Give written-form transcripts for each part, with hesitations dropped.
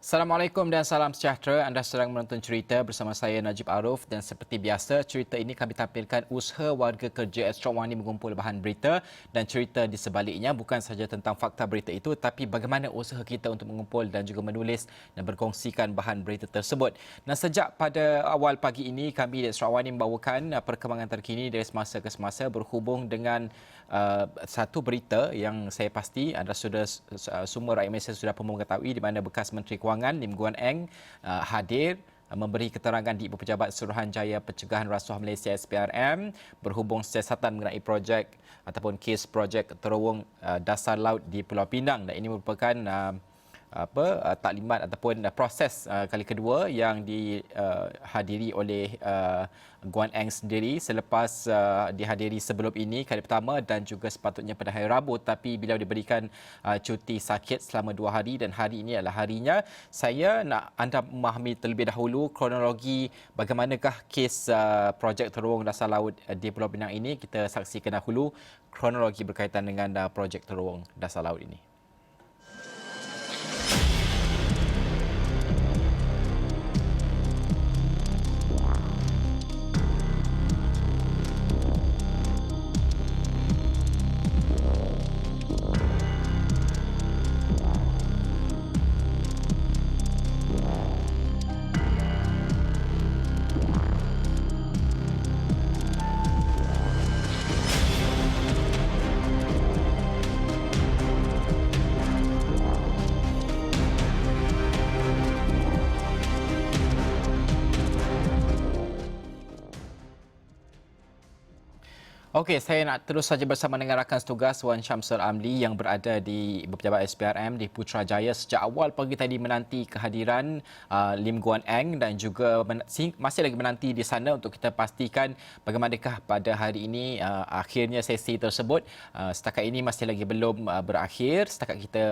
Assalamualaikum dan salam sejahtera. Anda sedang menonton cerita bersama saya Najib Aruf dan seperti biasa cerita ini kami tampilkan usaha warga kerja Astro Wani mengumpul bahan berita dan cerita di sebaliknya bukan sahaja tentang fakta berita itu tapi bagaimana usaha kita untuk mengumpul dan juga menulis dan berkongsikan bahan berita tersebut. Dan sejak pada awal pagi ini kami di Astro Wani membawakan perkembangan terkini dari semasa ke semasa berhubung dengan satu berita yang saya pasti anda sudah semua rakyat Malaysia sudah pun mengetahui di mana bekas Menteri Kewangan Lim Guan Eng hadir memberi keterangan di Ibu Pejabat Suruhanjaya Pencegahan Rasuah Malaysia SPRM berhubung siasatan mengenai projek ataupun kes projek terowong dasar laut di Pulau Pinang, dan ini merupakan taklimat ataupun proses kali kedua yang dihadiri oleh Guan Eng sendiri selepas dihadiri sebelum ini kali pertama dan juga sepatutnya pada hari Rabu, tapi beliau diberikan cuti sakit selama 2 hari dan hari ini adalah harinya. Saya nak anda memahami terlebih dahulu kronologi bagaimanakah kes projek terowong dasar laut di Pulau Pinang ini. Kita saksikan dahulu kronologi berkaitan dengan projek terowong dasar laut ini. Okey, saya nak terus saja bersama dengan rakan setugas Wan Syamsul Amli yang berada di Ibu Pejabat SPRM di Putrajaya sejak awal pagi tadi menanti kehadiran Lim Guan Eng dan juga masih lagi menanti di sana untuk kita pastikan bagaimanakah pada hari ini akhirnya sesi tersebut. Setakat ini masih lagi belum berakhir. Setakat kita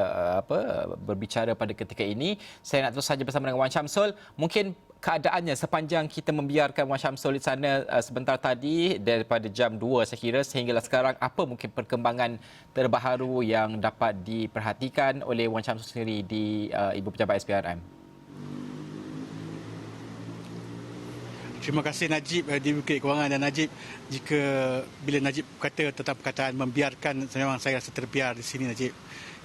berbicara pada ketika ini, saya nak terus saja bersama dengan Wan Syamsul. Mungkin keadaannya sepanjang kita membiarkan Wan Syamsul di sana sebentar tadi daripada jam 2 saya kira sehinggalah sekarang, apa mungkin perkembangan terbaru yang dapat diperhatikan oleh Wan Syamsul sendiri di Ibu Pejabat SPRM? Terima kasih Najib di Bukit Kewangan. Dan Najib, jika bila Najib kata tentang perkataan membiarkan, memang saya rasa terbiar di sini Najib.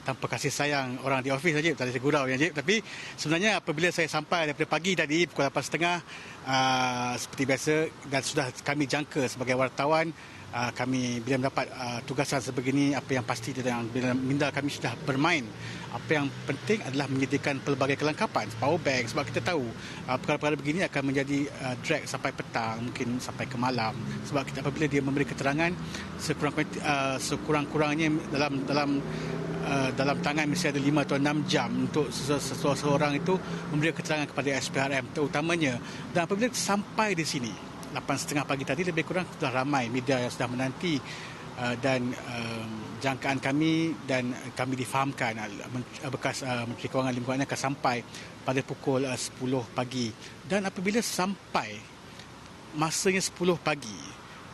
Tanpa kasih sayang orang di ofis Najib, tak ada gurau Najib. Tapi sebenarnya apabila saya sampai daripada pagi tadi pukul 8.30 seperti biasa dan sudah kami jangka sebagai wartawan, kami bila mendapat tugasan sebegini, apa yang pasti dan bila minda kami sudah bermain. Apa yang penting adalah menyediakan pelbagai kelengkapan, power bank, sebab kita tahu perkara-perkara begini akan menjadi drag sampai petang, mungkin sampai ke malam. Sebab kita apabila dia memberi keterangan, sekurang-kurangnya dalam tangan mesti ada 5 atau 6 jam untuk seseorang itu memberi keterangan kepada SPRM terutamanya. Dan apabila sampai di sini 8.30 pagi tadi, lebih kurang sudah ramai media yang sudah menanti dan jangkaan kami dan kami difahamkan bekas Menteri Kewangan Lim Guan Eng akan sampai pada pukul 10 pagi. Dan apabila sampai masanya 10 pagi,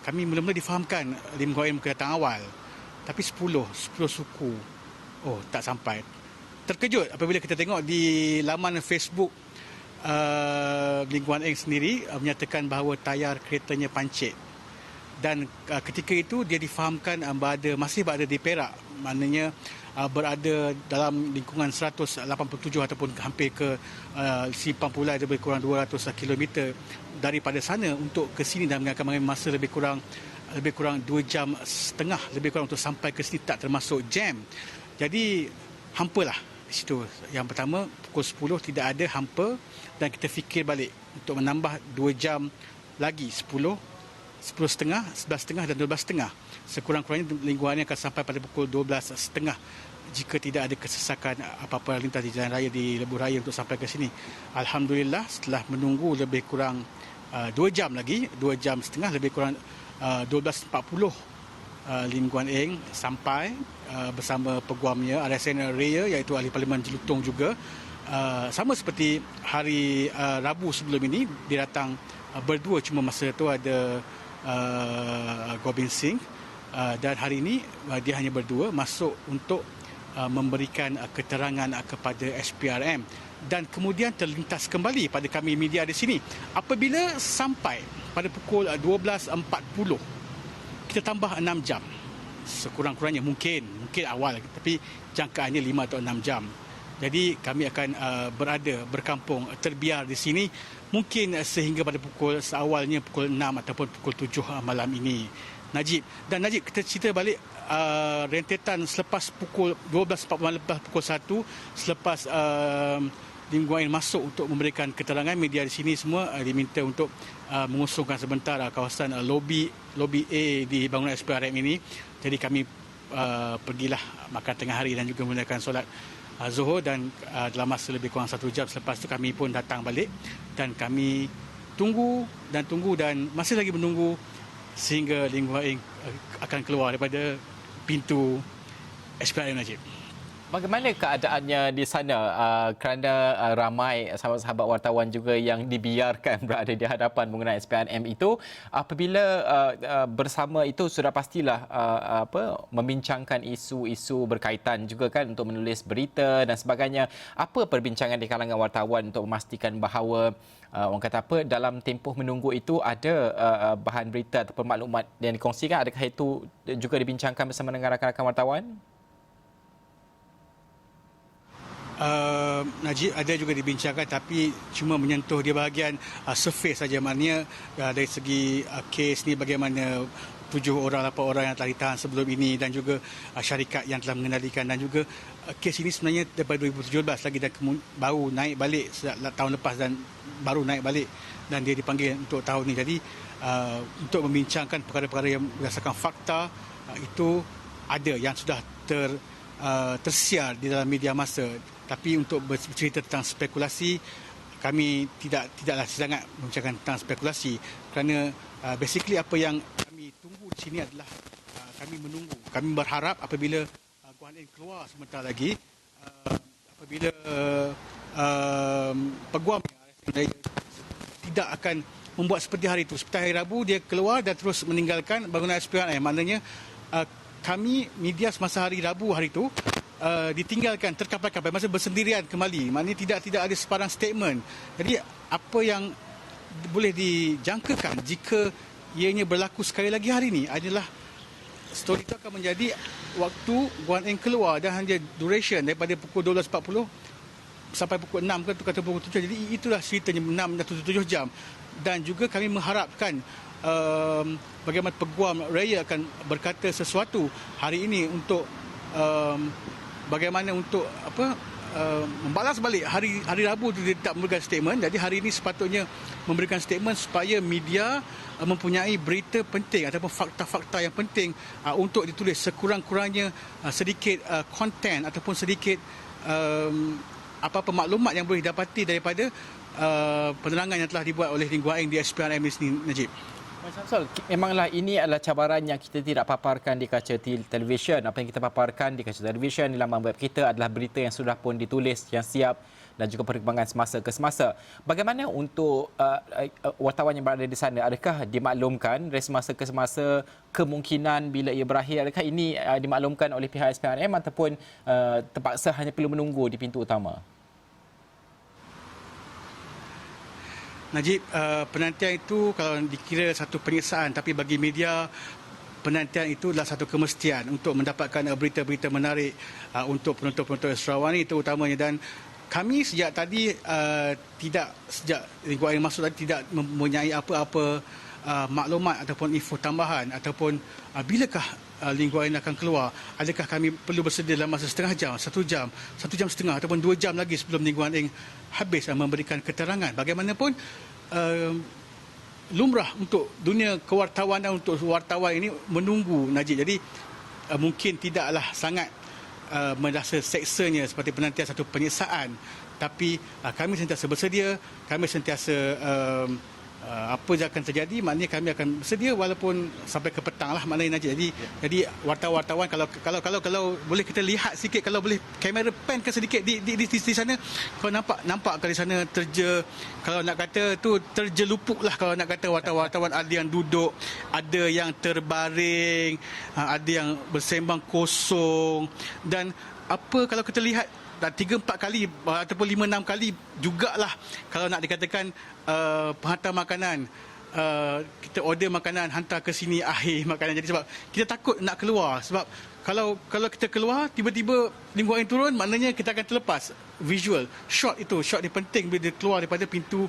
kami mula-mula difahamkan Lim Guan Eng datang awal, tapi 10 suku tak sampai. Terkejut apabila kita tengok di laman Facebook Lim Guan Eng sendiri menyatakan bahawa tayar keretanya pancit. Dan ketika itu dia difahamkan masih berada di Perak, maknanya berada dalam lingkungan 187 ataupun hampir ke Simpang Pulai, lebih kurang 200 km daripada sana untuk ke sini, dan akan mengambil masa lebih kurang 2 jam setengah lebih kurang untuk sampai ke sini, tak termasuk jam. Jadi hampalah di situ. Yang pertama pukul 10 tidak ada hampa, dan kita fikir balik untuk menambah 2 jam lagi, 10.30, 11.30 dan 12.30. Sekurang-kurangnya Lim Guan Eng akan sampai pada pukul 12.30 jika tidak ada kesesakan apa-apa lintas di jalan raya di Lebuh Raya untuk sampai ke sini. Alhamdulillah, setelah menunggu lebih kurang 2 jam lagi, 2 jam setengah, lebih kurang 12.40, Lim Guan Eng sampai bersama peguamnya RSN Raya, iaitu Ahli Parlimen Jelutong juga. Sama seperti hari Rabu sebelum ini, dia datang berdua, cuma masa itu ada Gobind Singh, dan hari ini dia hanya berdua masuk untuk memberikan keterangan kepada SPRM. dan kemudian terlintas kembali pada kami media di sini. Apabila sampai pada pukul 12.40, kita tambah 6 jam. Sekurang-kurangnya mungkin awal, tapi jangkaannya 5 atau 6 jam. Jadi kami akan berkampung, terbiar di sini mungkin sehingga pada seawalnya pukul 6 ataupun pukul 7 malam ini. Najib, kita cerita balik rentetan selepas pukul 12.40 lepas pukul 1, selepas Lim Guan Eng masuk untuk memberikan keterangan, media di sini semua diminta untuk mengusungkan sebentar kawasan lobi A di bangunan SPRM ini. Jadi kami pergilah makan tengah hari dan juga menggunakan solat Zuhur, dan dalam masa lebih kurang 1 jam selepas itu kami pun datang balik dan kami tunggu dan masih lagi menunggu sehingga Lim Guan Eng akan keluar daripada pintu SPRM, Najib. Bagaimana keadaannya di sana kerana ramai sahabat-sahabat wartawan juga yang dibiarkan berada di hadapan bangunan SPRM itu, apabila bersama itu sudah pastilah membincangkan isu-isu berkaitan juga kan untuk menulis berita dan sebagainya. Apa perbincangan di kalangan wartawan untuk memastikan bahawa orang kata apa, dalam tempoh menunggu itu ada bahan berita ataupun maklumat yang dikongsikan? Adakah itu juga dibincangkan bersama dengan rakan-rakan wartawan? Najib, ada juga dibincangkan tapi cuma menyentuh di bahagian surface saja. Maknanya dari segi kes ni bagaimana 7 orang, 8 orang yang telah ditahan sebelum ini dan juga syarikat yang telah mengendalikan, dan juga kes ini sebenarnya daripada 2017 lagi dan baru naik balik tahun lepas dan baru naik balik dan dia dipanggil untuk tahun ini. Jadi untuk membincangkan perkara-perkara yang berdasarkan fakta itu ada yang sudah tersiar di dalam media masa. Tapi untuk bercerita tentang spekulasi, kami tidaklah sangat membicarakan tentang spekulasi, kerana basically apa yang kami tunggu di sini adalah kami menunggu. Kami berharap apabila Guan Eng keluar sebentar lagi, apabila peguam tidak akan membuat seperti hari itu. Seperti hari Rabu dia keluar dan terus meninggalkan bangunan SPRM. Maknanya kami media semasa hari Rabu hari itu ditinggalkan terkapai-kapai, masa bersendirian kembali. Maknanya tidak ada sebarang statement. Jadi apa yang boleh dijangkakan jika ianya berlaku sekali lagi hari ini adalah story itu akan menjadi waktu Guan Eng keluar dan hanya duration daripada pukul 12.40 sampai pukul 6 ke kata pukul 7. Jadi itulah ceritanya 6 atau 7 jam. Dan juga kami mengharapkan bagaimana peguam raya akan berkata sesuatu hari ini untuk bagaimana untuk membalas balik. Hari Rabu itu dia tak memberikan statement. Jadi hari ini sepatutnya memberikan statement supaya media mempunyai berita penting ataupun fakta-fakta yang penting untuk ditulis, sekurang-kurangnya sedikit konten ataupun sedikit apa-apa maklumat yang boleh didapati daripada penerangan yang telah dibuat oleh Lim Guan Eng di SPRM di sini, Najib. Samsul, memanglah ini adalah cabaran yang kita tidak paparkan di kaca televisyen. Apa yang kita paparkan di kaca televisyen, di laman web kita adalah berita yang sudah pun ditulis, yang siap dan juga perkembangan semasa ke semasa. Bagaimana untuk wartawan yang berada di sana? Adakah dimaklumkan dari semasa ke semasa kemungkinan bila ia berakhir? Adakah ini dimaklumkan oleh pihak SPRM ataupun terpaksa hanya perlu menunggu di pintu utama? Najib, penantian itu kalau dikira satu penyiksaan, tapi bagi media penantian itu adalah satu kemestian untuk mendapatkan berita-berita menarik untuk penonton-penonton Sarawak ini terutamanya. Dan kami sejak tadi sejak Lim Guan Eng masuk tadi tidak mempunyai apa-apa maklumat ataupun info tambahan ataupun bilakah Lim Guan Eng akan keluar. Adakah kami perlu bersedia dalam masa setengah jam, 1 jam, 1 jam setengah ataupun 2 jam lagi sebelum Lim Guan Eng habis memberikan keterangan. Bagaimanapun lumrah untuk dunia kewartawanan, untuk wartawan ini menunggu, Najib. Jadi mungkin tidaklah sangat merasa seksanya seperti penantian satu penyiksaan, tapi kami sentiasa bersedia, kami sentiasa apa yang akan terjadi, maknanya kami akan bersedia walaupun sampai ke petang lah, maknanya Najib. Jadi wartawan kalau boleh kita lihat sikit, kalau boleh kamera pan ke sedikit di sana, kau nampak ke di sana kalau nak kata tu terjelupuk lah, kalau nak kata wartawan ada yang duduk, ada yang terbaring, ada yang bersembang kosong. Dan apa kalau kita lihat dan 3-4 kali ataupun 5-6 kali jugalah kalau nak dikatakan penghantar makanan. Kita order makanan hantar ke sini akhir makanan. Jadi sebab kita takut nak keluar, sebab kalau kita keluar tiba-tiba lim goreng turun, maknanya kita akan terlepas visual shot. Itu shot ni penting bila dia keluar daripada pintu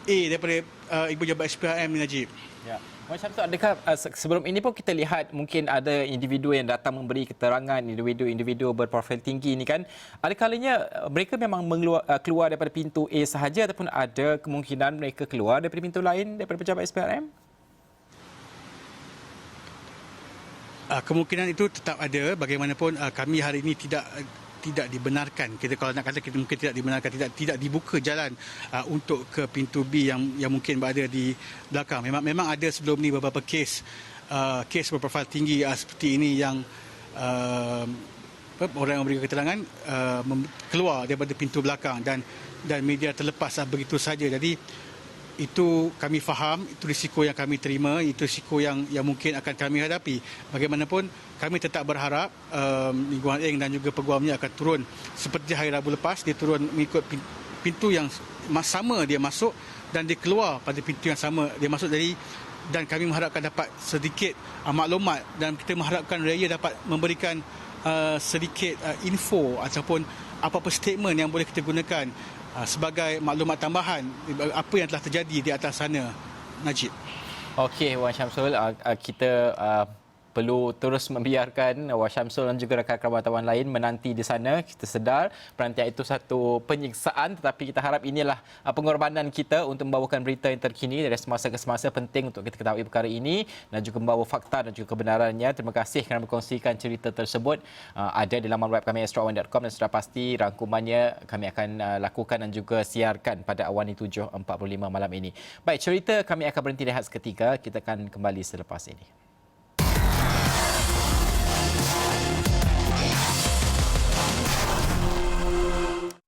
A daripada Ibu Jabat SPRM ni, Najib. Ya. Macam tu, adakah sebelum ini pun kita lihat mungkin ada individu yang datang memberi keterangan, individu berprofil tinggi ini kan, ada kalanya mereka memang keluar daripada pintu A sahaja ataupun ada kemungkinan mereka keluar daripada pintu lain daripada pejabat SPRM? Kemungkinan itu tetap ada. Bagaimanapun kami hari ini tidak dibenarkan. Kita kalau nak kata kita mungkin tidak dibenarkan, tidak dibuka jalan untuk ke pintu B yang mungkin berada di belakang. Memang ada sebelum ni beberapa kes berprofil tinggi seperti ini yang orang yang memberi keterangan keluar daripada pintu belakang dan media terlepas begitu saja. Jadi itu kami faham, itu risiko yang kami terima, itu risiko yang mungkin akan kami hadapi. Bagaimanapun kami tetap berharap Guan Eng dan juga peguamnya akan turun seperti hari Rabu lepas. Dia turun mengikut pintu yang sama dia masuk dan dia keluar pada pintu yang sama dia masuk. Jadi dan kami mengharapkan dapat sedikit maklumat dan kita mengharapkan raya dapat memberikan sedikit info ataupun apa-apa statement yang boleh kita gunakan sebagai maklumat tambahan apa yang telah terjadi di atas sana, Najib. Okey, Wan Syamsul, kita perlu terus membiarkan Wan Syamsul dan juga rakan-rakan wartawan lain menanti di sana. Kita sedar perantian itu satu penyiksaan, tetapi kita harap inilah pengorbanan kita untuk membawakan berita yang terkini dari semasa ke semasa. Penting untuk kita ketahui perkara ini dan juga membawa fakta dan juga kebenarannya. Terima kasih kerana berkongsikan cerita tersebut. Ada di laman web kami astro1.com dan sudah pasti rangkumannya kami akan lakukan dan juga siarkan pada Awani 7.45 malam ini. Baik, cerita kami akan berhenti rehat seketika. Kita akan kembali selepas ini.